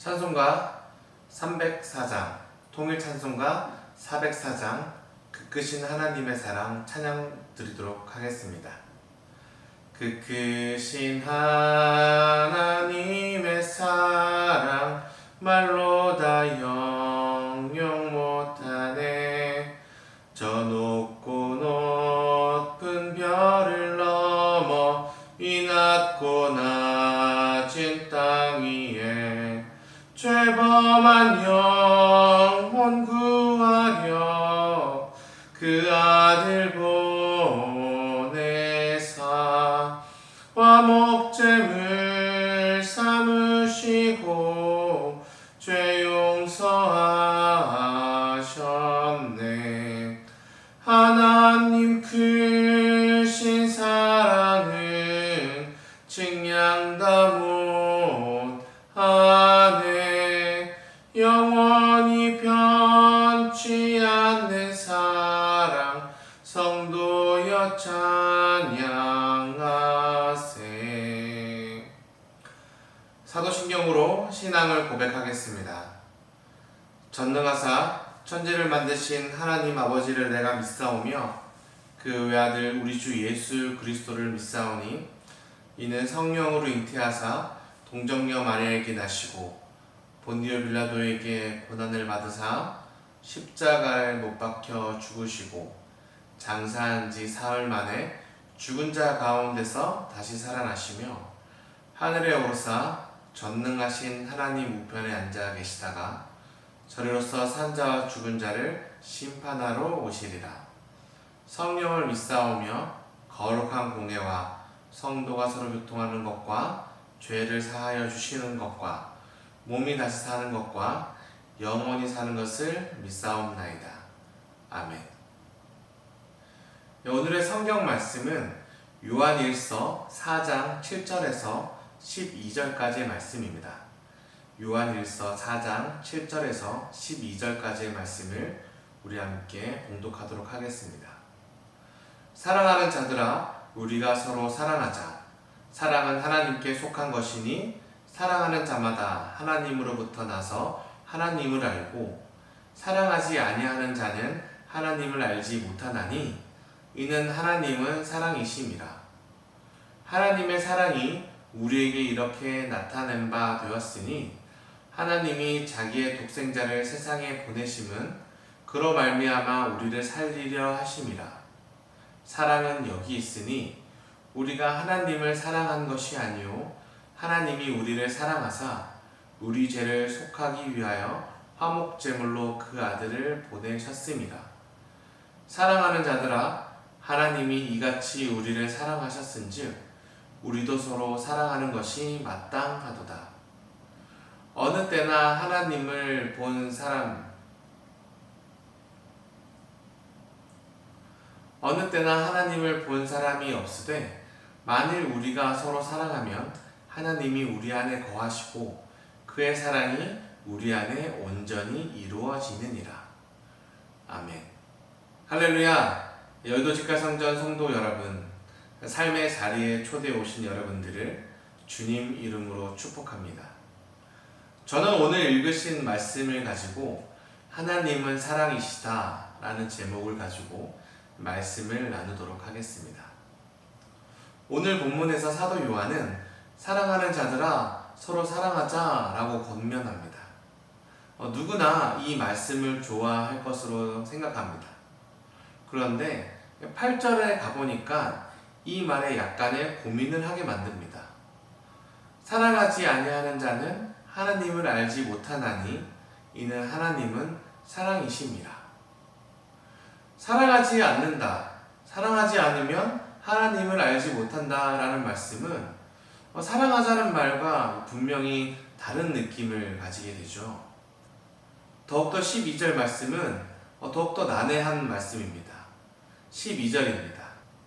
찬송가 304장, 통일찬송가 404장, 그 크신 하나님의 사랑 찬양 드리도록 하겠습니다. 그 크신 하나님의 사랑 말로 다 형용 못하네. 저 높고 높은 별을 넘어 이 낮고 낮은 땅 위에 죄범한 영혼 구하려 그 아들 보내사 화목제물 삼으시고 죄 용서하셨네. 하나님 크신 사랑은 측량다 못하네. 영원히 변치 않는 사랑 성도여 찬양하세. 사도신경으로 신앙을 고백하겠습니다. 전능하사 천지를 만드신 하나님 아버지를 내가 믿사오며 그 외아들 우리 주 예수 그리스도를 믿사오니 이는 성령으로 잉태하사 동정녀 마리아에게 나시고 본디오 빌라도에게 고난을 받으사 십자가에 못 박혀 죽으시고 장사한 지 사흘 만에 죽은 자 가운데서 다시 살아나시며 하늘에 오르사 전능하신 하나님 우편에 앉아 계시다가 저리로서 산 자와 죽은 자를 심판하러 오시리라. 성령을 믿사오며 거룩한 공예와 성도가 서로 교통하는 것과 죄를 사하여 주시는 것과 몸이 다시 사는 것과 영원히 사는 것을 믿사옵나이다. 아멘. 오늘의 성경 말씀은 요한일서 4장 7절에서 12절까지의 말씀입니다. 요한일서 4장 7절에서 12절까지의 말씀을 우리 함께 봉독하도록 하겠습니다. 사랑하는 자들아, 우리가 서로 사랑하자. 사랑은 하나님께 속한 것이니 사랑하는 자마다 하나님으로부터 나서 하나님을 알고 사랑하지 아니하는 자는 하나님을 알지 못하나니 이는 하나님은 사랑이심이라. 하나님의 사랑이 우리에게 이렇게 나타낸 바 되었으니 하나님이 자기의 독생자를 세상에 보내심은 그로 말미암아 우리를 살리려 하심이라. 사랑은 여기 있으니 우리가 하나님을 사랑한 것이 아니요 하나님이 우리를 사랑하사 우리 죄를 속하기 위하여 화목제물로 그 아들을 보내셨습니다. 사랑하는 자들아, 하나님이 이같이 우리를 사랑하셨은즉 우리도 서로 사랑하는 것이 마땅하도다. 어느 때나 하나님을 본 사람이 없으되 만일 우리가 서로 사랑하면 하나님이 우리 안에 거하시고 그의 사랑이 우리 안에 온전히 이루어지느니라. 아멘. 할렐루야. 여의도 직가성전 성도 여러분, 삶의 자리에 초대해 오신 여러분들을 주님 이름으로 축복합니다. 저는 오늘 읽으신 말씀을 가지고 하나님은 사랑이시다 라는 제목을 가지고 말씀을 나누도록 하겠습니다. 오늘 본문에서 사도 요한은 사랑하는 자들아 서로 사랑하자 라고 권면합니다. 누구나 이 말씀을 좋아할 것으로 생각합니다. 그런데 8절에 가보니까 이 말에 약간의 고민을 하게 만듭니다. 사랑하지 아니하는 자는 하나님을 알지 못하나니 이는 하나님은 사랑이심이라. 사랑하지 않는다, 사랑하지 않으면 하나님을 알지 못한다 라는 말씀은 사랑하자는 말과 분명히 다른 느낌을 가지게 되죠. 더욱더 12절 말씀은 더욱더 난해한 말씀입니다. 12절입니다.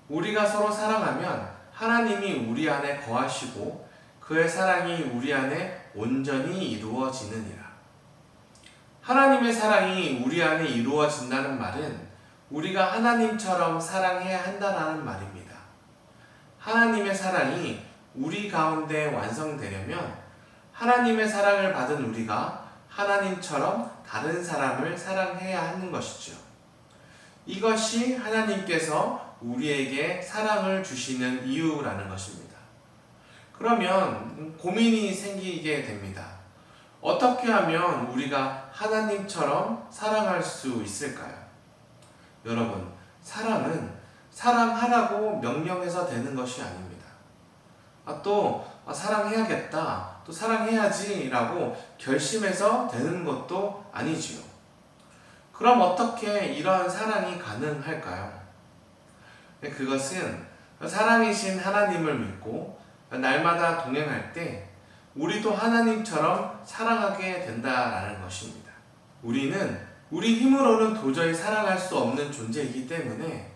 우리가 서로 사랑하면 하나님이 우리 안에 거하시고 그의 사랑이 우리 안에 온전히 이루어지느니라. 하나님의 사랑이 우리 안에 이루어진다는 말은 우리가 하나님처럼 사랑해야 한다는 말입니다. 하나님의 사랑이 우리 가운데 완성되려면 하나님의 사랑을 받은 우리가 하나님처럼 다른 사람을 사랑해야 하는 것이죠. 이것이 하나님께서 우리에게 사랑을 주시는 이유라는 것입니다. 그러면 고민이 생기게 됩니다. 어떻게 하면 우리가 하나님처럼 사랑할 수 있을까요? 여러분, 사랑은 사랑하라고 명령해서 되는 것이 아닙니다. 사랑해야겠다, 또 사랑해야지 라고 결심해서 되는 것도 아니지요. 그럼 어떻게 이러한 사랑이 가능할까요? 그것은 사랑이신 하나님을 믿고 날마다 동행할 때 우리도 하나님처럼 사랑하게 된다라는 것입니다. 우리는 우리 힘으로는 도저히 사랑할 수 없는 존재이기 때문에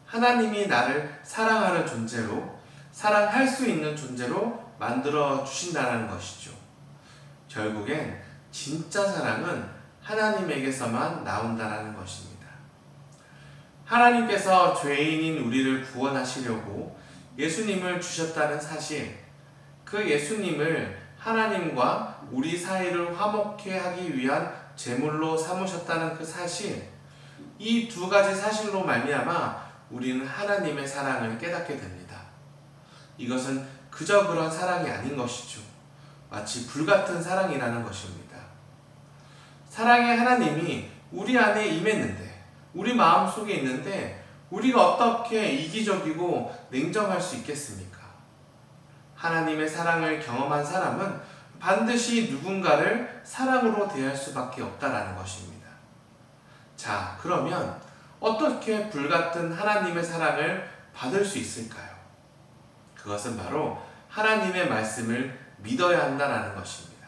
하나님이 나를 사랑하는 존재로, 사랑할 수 있는 존재로 만들어 주신다는 것이죠. 결국엔 진짜 사랑은 하나님에게서만 나온다는 것입니다. 하나님께서 죄인인 우리를 구원하시려고 예수님을 주셨다는 사실, 그 예수님을 하나님과 우리 사이를 화목케 하기 위한 제물로 삼으셨다는 그 사실, 이 두 가지 사실로 말미암아 우리는 하나님의 사랑을 깨닫게 됩니다. 이것은 그저 그런 사랑이 아닌 것이죠. 마치 불같은 사랑이라는 것입니다. 사랑의 하나님이 우리 안에 임했는데, 우리 마음속에 있는데 우리가 어떻게 이기적이고 냉정할 수 있겠습니까? 하나님의 사랑을 경험한 사람은 반드시 누군가를 사랑으로 대할 수밖에 없다라는 것입니다. 자, 그러면 어떻게 불같은 하나님의 사랑을 받을 수 있을까요? 그것은 바로 하나님의 말씀을 믿어야 한다는 것입니다.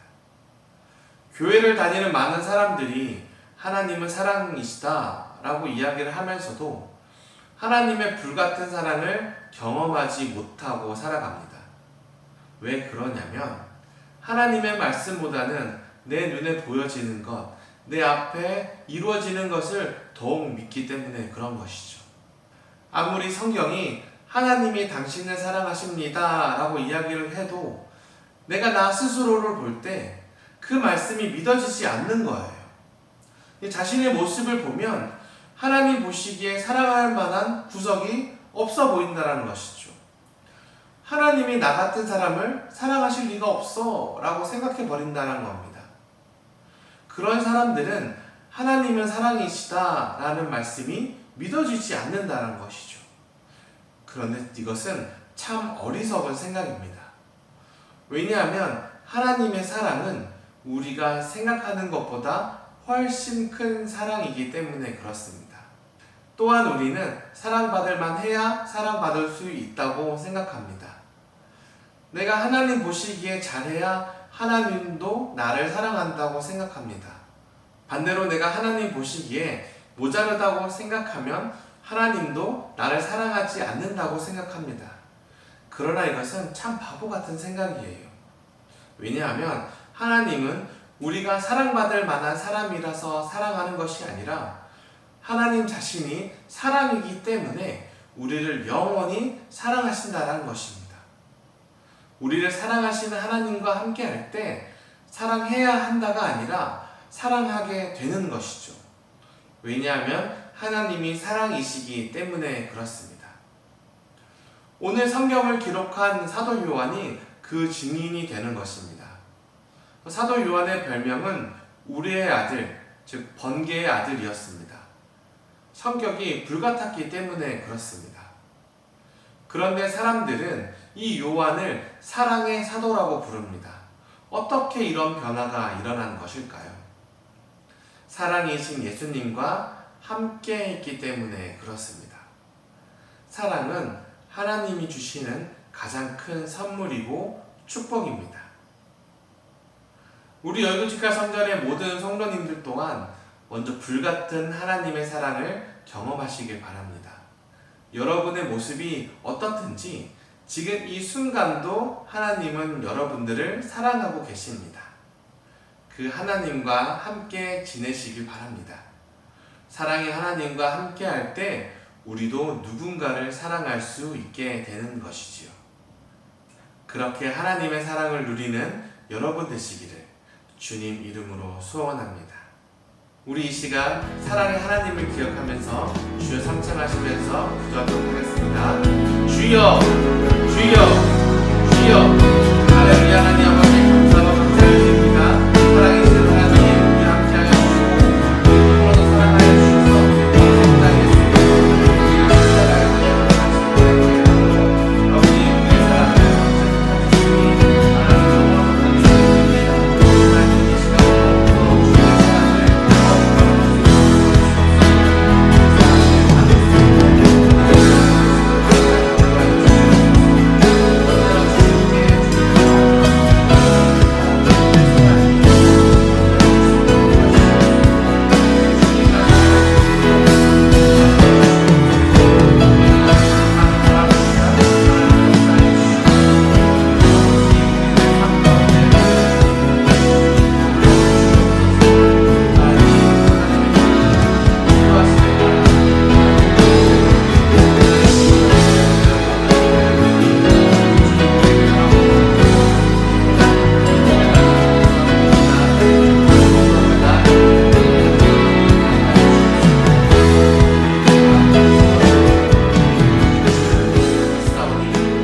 교회를 다니는 많은 사람들이 하나님은 사랑이시다라고 이야기를 하면서도 하나님의 불같은 사랑을 경험하지 못하고 살아갑니다. 왜 그러냐면 하나님의 말씀보다는 내 눈에 보여지는 것, 내 앞에 이루어지는 것을 더욱 믿기 때문에 그런 것이죠. 아무리 성경이 하나님이 당신을 사랑하십니다 라고 이야기를 해도 내가 나 스스로를 볼 때 그 말씀이 믿어지지 않는 거예요. 자신의 모습을 보면 하나님 보시기에 사랑할 만한 구석이 없어 보인다는 것이죠. 하나님이 나 같은 사람을 사랑하실 리가 없어 라고 생각해 버린다는 겁니다. 그런 사람들은 하나님은 사랑이시다 라는 말씀이 믿어지지 않는다는 것이죠. 그런데 이것은 참 어리석은 생각입니다. 왜냐하면 하나님의 사랑은 우리가 생각하는 것보다 훨씬 큰 사랑이기 때문에 그렇습니다. 또한 우리는 사랑받을 만해야 사랑받을 수 있다고 생각합니다. 내가 하나님 보시기에 잘해야 하나님도 나를 사랑한다고 생각합니다. 반대로 내가 하나님 보시기에 모자르다고 생각하면 하나님도 나를 사랑하지 않는다고 생각합니다. 그러나 이것은 참 바보 같은 생각이에요. 왜냐하면 하나님은 우리가 사랑받을 만한 사람이라서 사랑하는 것이 아니라 하나님 자신이 사랑이기 때문에 우리를 영원히 사랑하신다는 것입니다. 우리를 사랑하시는 하나님과 함께 할 때 사랑해야 한다가 아니라 사랑하게 되는 것이죠. 왜냐하면 하나님이 사랑이시기 때문에 그렇습니다. 오늘 성경을 기록한 사도 요한이 그 증인이 되는 것입니다. 사도 요한의 별명은 우리의 아들, 즉 번개의 아들이었습니다. 성격이 불같았기 때문에 그렇습니다. 그런데 사람들은 이 요한을 사랑의 사도라고 부릅니다. 어떻게 이런 변화가 일어난 것일까요? 사랑이신 예수님과 함께 있기 때문에 그렇습니다. 사랑은 하나님이 주시는 가장 큰 선물이고 축복입니다. 우리 열구직화 성전의 모든 성도님들 또한 먼저 불같은 하나님의 사랑을 경험하시길 바랍니다. 여러분의 모습이 어떻든지 지금 이 순간도 하나님은 여러분들을 사랑하고 계십니다. 그 하나님과 함께 지내시길 바랍니다. 사랑의 하나님과 함께 할 때 우리도 누군가를 사랑할 수 있게 되는 것이지요. 그렇게 하나님의 사랑을 누리는 여러분 되시기를 주님 이름으로 소원합니다. 우리 이 시간 사랑의 하나님을 기억하면서 주여 삼창하시면서 기도하도록 하겠습니다. 주여 주여 주여. 할렐루야. 하나님 아버지 감사하고 감사드립니다. 사랑의 신 하나님 우리 함께하여 주시고 오늘도 사랑하여 주셔서 감사하겠습니다. 아버지 우리의 사랑을 감사드리니 하나님 하나님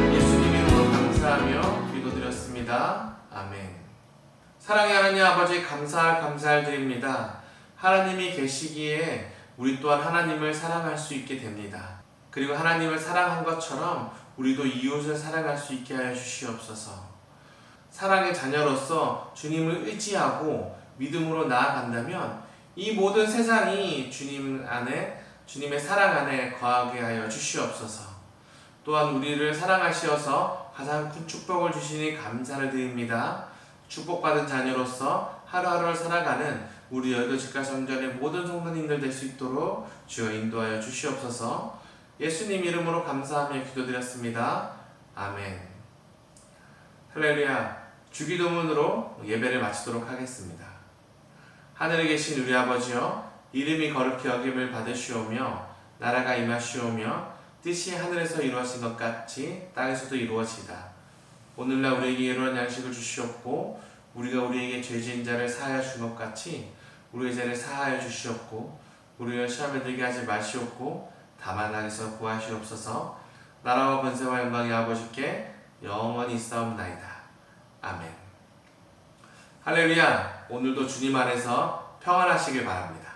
이 시간으로 주의 사랑을 사랑의 하나님 아버지 감사드립니다. 하나님이 계시기에 우리 또한 하나님을 사랑할 수 있게 됩니다. 그리고 하나님을 사랑한 것처럼 우리도 이웃을 사랑할 수 있게 하여 주시옵소서. 사랑의 자녀로서 주님을 의지하고 믿음으로 나아간다면 이 모든 세상이 주님 안에, 주님의 사랑 안에 거하게 하여 주시옵소서. 또한 우리를 사랑하시어서 가장 큰 축복을 주시니 감사를 드립니다. 축복받은 자녀로서 하루하루를 살아가는 우리 여의도 직가성전의 모든 성도님들 될 수 있도록 주여 인도하여 주시옵소서. 예수님 이름으로 감사하며 기도드렸습니다. 아멘. 할렐루야. 주기도문으로 예배를 마치도록 하겠습니다. 하늘에 계신 우리 아버지여, 이름이 거룩히 여김을 받으시오며 나라가 임하시오며 뜻이 하늘에서 이루어진 것 같이 땅에서도 이루어지다. 오늘날 우리에게 이러한 양식을 주시옵고 우리가 우리에게 죄지은 자를 사하여 준 것 같이 우리의 죄를 사하여 주시옵고 우리를 시험에 들게 하지 마시옵고 다만 악에서 구하시옵소서. 나라와 권세와 영광이 아버지께 영원히 있사옵나이다. 아멘. 할렐루야. 오늘도 주님 안에서 평안하시길 바랍니다.